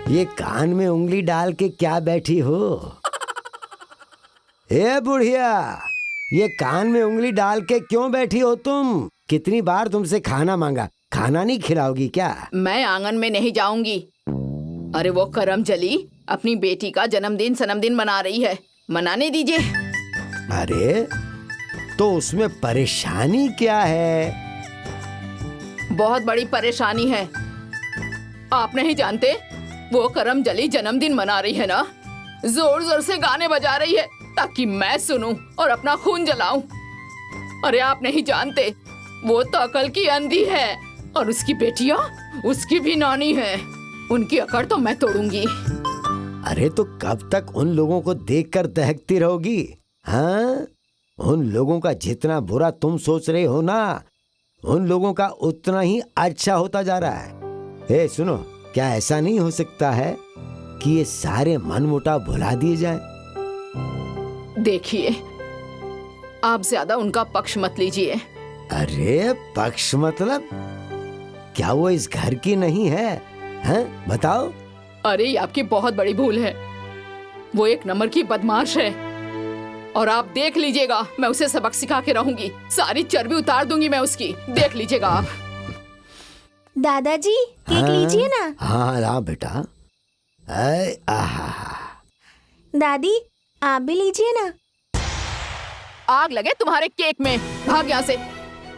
ये कान में उंगली डाल के क्या बैठी हो? ए बुढ़िया, ये कान में उंगली डाल के क्यों बैठी हो तुम? कितनी बार तुमसे खाना मांगा, खाना नहीं खिलाओगी क्या? मैं आंगन में नहीं जाऊंगी। अरे वो करमजली अपनी बेटी का जन्मदिन मना रही है, मनाने दीजिए। अरे तो उसमें परेशानी क्या है? बहुत बड़ी परेशानी है। आप नहीं जानते, वो करमजली जन्मदिन मना रही है ना, जोर जोर से गाने बजा रही है ताकि मैं सुनूं और अपना खून जलाऊं। अरे आप नहीं जानते, वो तो अकल की अंधी है और उसकी बेटियां उसकी भी नानी है। उनकी अकड़ तो मैं तोड़ूंगी। अरे तो कब तक उन लोगों को देखकर दहकती रहोगी? हाँ, उन लोगों का जितना बुरा तुम सोच रहे हो ना, उन लोगों का उतना ही अच्छा होता जा रहा है। ए सुनो, क्या ऐसा नहीं हो सकता है कि ये सारे मनमुटाव भुला दिए जाएं? देखिए, आप ज्यादा उनका पक्ष मत लीजिए। अरे पक्ष मतलब? क्या वो इस घर की नहीं है? हैं? बताओ। अरे ये आपकी बहुत बड़ी भूल है। वो एक नंबर की बदमाश है और आप देख लीजिएगा, मैं उसे सबक सिखा के रहूंगी। सारी चर्बी उतार दूंगी मैं उसकी, देख लीजिएगा आप। दादाजी केक लीजिए ना। हाँ ला बेटा। दादी आप भी लीजिए ना। आग लगे तुम्हारे केक में, भाग यहाँ से।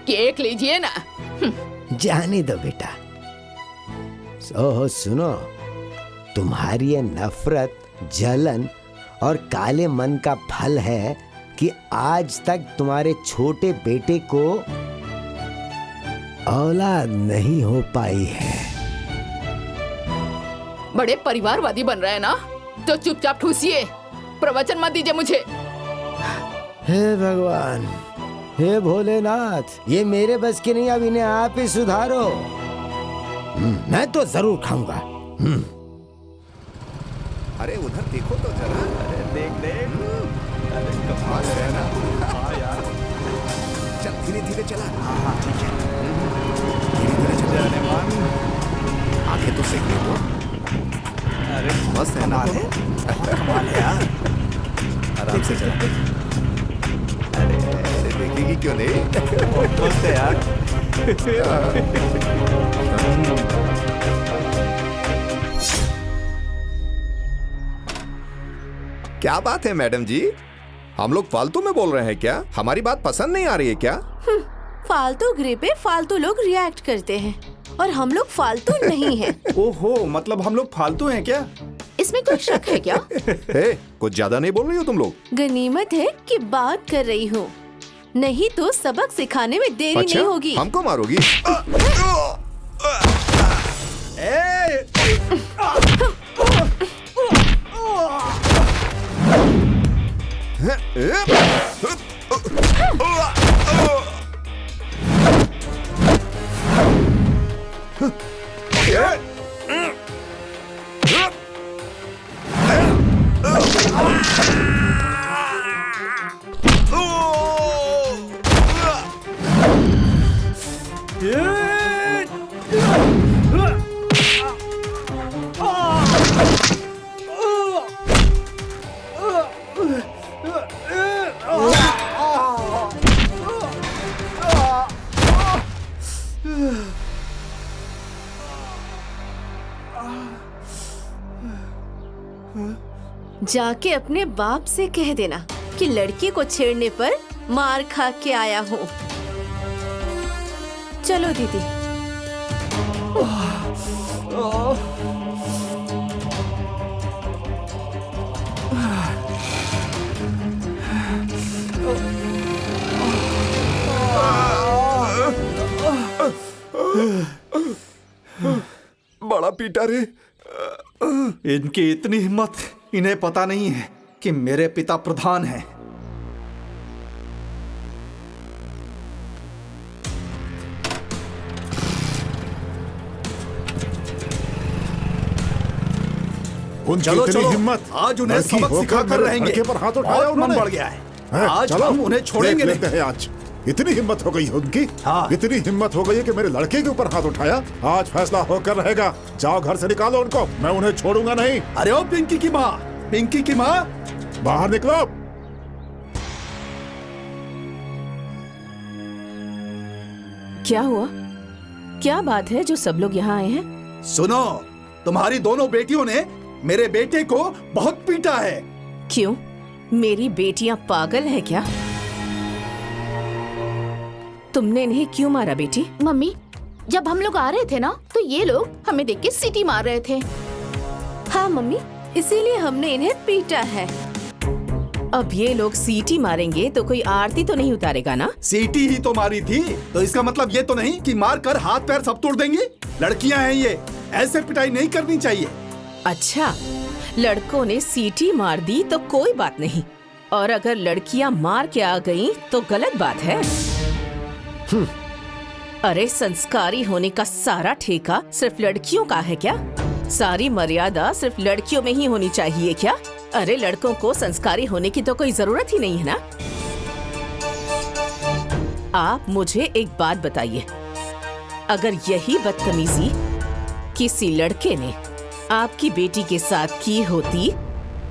केक लीजिए ना। जाने दो बेटा। सुनो, तुम्हारी ये नफरत, जलन और काले मन का फल है कि आज तक तुम्हारे छोटे बेटे को औलाद नहीं हो पाई है। बड़े परिवारवादी बन रहे हैं ना, तो चुपचाप ठूसिए, प्रवचन मत दीजिए मुझे। हे भगवान, हे भोलेनाथ, ये मेरे बस की नहीं, अब इन्हें आप ही सुधारो। मैं तो जरूर खाऊंगा। अरे उधर देखो तो जरा। अरे देख। अरे कमाल है ना। हाँ यार, चल धीरे धीरे चला। हाँ ठीक है, धीरे धीरे चला। आगे तो सेक ले दो। अरे मस्त है ना। कमाल है यार, आराम से चला। अरे देखेगी क्यों नहीं? मस्त है यार। क्या बात है मैडम जी, हम लोग फालतू में बोल रहे हैं क्या? हमारी बात पसंद नहीं आ रही है क्या? फालतू गिरे पे फालतू लोग रिएक्ट करते हैं और हम लोग फालतू नहीं हैं। ओहो, मतलब हम लोग फालतू हैं क्या? इसमें कोई शक है क्या? कुछ ज्यादा नहीं बोल रही हो तुम लोग? गनीमत है कि बात कर रही हूँ, नहीं तो सबक सिखाने में देरी अच्छा, नहीं होगी। हमको मारोगी? जाके अपने बाप से कह देना कि लड़की को छेड़ने पर मार खा के आया हूँ। चलो दीदी। बड़ा पीटा रे। इनकी इतनी हिम्मत, इन्हें पता नहीं है कि मेरे पिता प्रधान हैं। चलो चलो, हिम्मत, आज उन्हें सबक सिखा कर रहेंगे। पर हाथ उठाया बहुत मन उन्होंने। बढ़ गया है। आज हम उन्हें छोड़ेंगे लेते हैं आज। इतनी हिम्मत हो गई है उनकी। हाँ। इतनी हिम्मत हो गई है कि मेरे लड़के के ऊपर हाथ उठाया। आज फैसला होकर रहेगा। जाओ घर से निकालो उनको, मैं उन्हें छोड़ूंगा नहीं। अरे ओ पिंकी की माँ, पिंकी की माँ, बाहर निकलो। क्या हुआ? क्या बात है जो सब लोग यहाँ आए हैं? सुनो, तुम्हारी दोनों बेटियों ने मेरे बेटे को बहुत पीटा है। क्यों? मेरी बेटियां पागल है क्या? तुमने इन्हें क्यों मारा बेटी? मम्मी, जब हम लोग आ रहे थे ना तो ये लोग हमें देख के सीटी मार रहे थे। हाँ मम्मी, इसीलिए हमने इन्हें पीटा है। अब ये लोग सीटी मारेंगे तो कोई आरती तो नहीं उतारेगा ना? सीटी ही तो मारी थी, तो इसका मतलब ये तो नहीं कि मार कर हाथ पैर सब तोड़ देंगे। लड़कियां हैं ये, ऐसे पिटाई नहीं करनी चाहिए। अच्छा, लड़कों ने सीटी मार दी तो कोई बात नहीं, और अगर लड़कियां मार के आ गईं तो गलत बात है। अरे संस्कारी होने का सारा ठेका सिर्फ लड़कियों का है क्या? सारी मर्यादा सिर्फ लड़कियों में ही होनी चाहिए क्या? अरे लड़कों को संस्कारी होने की तो कोई जरूरत ही नहीं है ना। आप मुझे एक बात बताइए, अगर यही बदतमीजी किसी लड़के ने आपकी बेटी के साथ की होती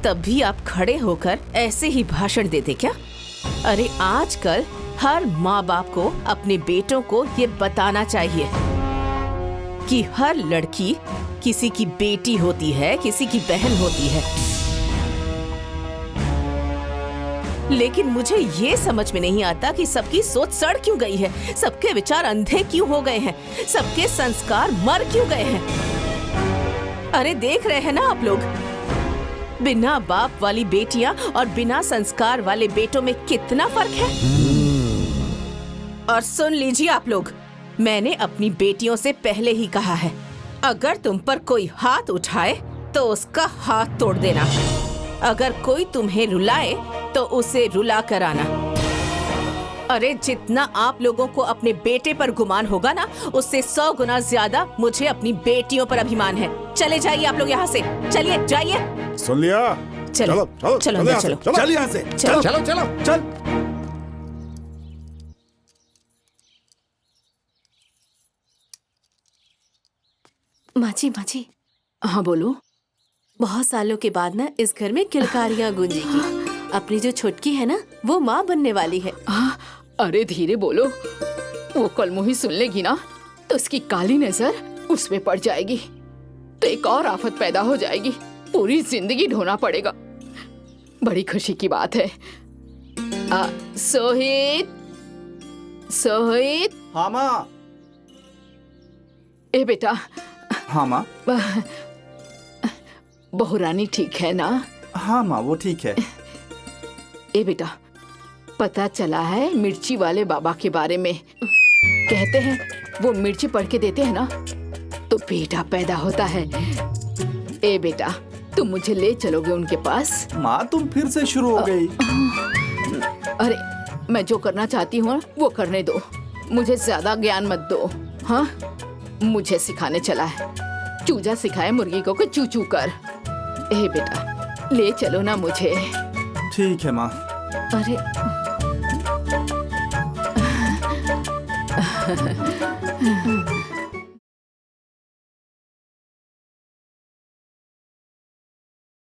तब भी आप खड़े होकर ऐसे ही भाषण देते क्या? अरे आजकल हर माँ बाप को अपने बेटों को ये बताना चाहिए कि हर लड़की किसी की बेटी होती है, किसी की बहन होती है। लेकिन मुझे ये समझ में नहीं आता कि सबकी सोच सड़ क्यों गई है, सबके विचार अंधे क्यों हो गए हैं, सबके संस्कार मर क्यों गए हैं। अरे देख रहे हैं ना आप लोग, बिना बाप वाली बेटियां और बिना संस्कार वाले बेटों में कितना फर्क है। और सुन लीजिए आप लोग, मैंने अपनी बेटियों से पहले ही कहा है, अगर तुम पर कोई हाथ उठाए तो उसका हाथ तोड़ देना। अगर कोई तुम्हें रुलाए तो उसे रुला कर आना। अरे जितना आप लोगों को अपने बेटे पर गुमान होगा ना, उससे 100 गुना ज्यादा मुझे अपनी बेटियों पर अभिमान है। चले जाइए आप लोग यहाँ से, चलिए जाइए। सुन लिया? चलो चलो चलो अंदर चलो। चल यहाँ से, चलो चलो चलो। चल। माँ जी, हाँ बोलो। बहुत सालों के बाद ना इस घर में किलकारियाँ गूंजेगी। अपनी जो छुटकी है ना, वो माँ बनने वाली है। अरे धीरे बोलो, वो कल मुही सुन लेगी ना तो उसकी काली नजर उस पे पड़ जाएगी, तो एक और आफत पैदा हो जाएगी, पूरी जिंदगी ढोना पड़ेगा। बड़ी खुशी की बात है। सोहित, सोहित। हाँ माँ। ए बेटा। हाँ माँ। बहू रानी ठीक है ना? हाँ माँ, वो ठीक है। ए बेटा, पता चला है मिर्ची वाले बाबा के बारे में। कहते हैं वो मिर्ची पढ़ के देते हैं ना तो बेटा पैदा होता है। ए बेटा, तुम मुझे ले चलोगे उनके पास? माँ तुम फिर से शुरू हो गई। अरे मैं जो करना चाहती हूँ वो करने दो, मुझे ज्यादा ज्ञान मत दो। हाँ, मुझे सिखाने चला है, चूजा सिखाए मुर्गी को कि चू चू कर। ए बेटा, ले चलो ना मुझे। ठीक है माँ। अरे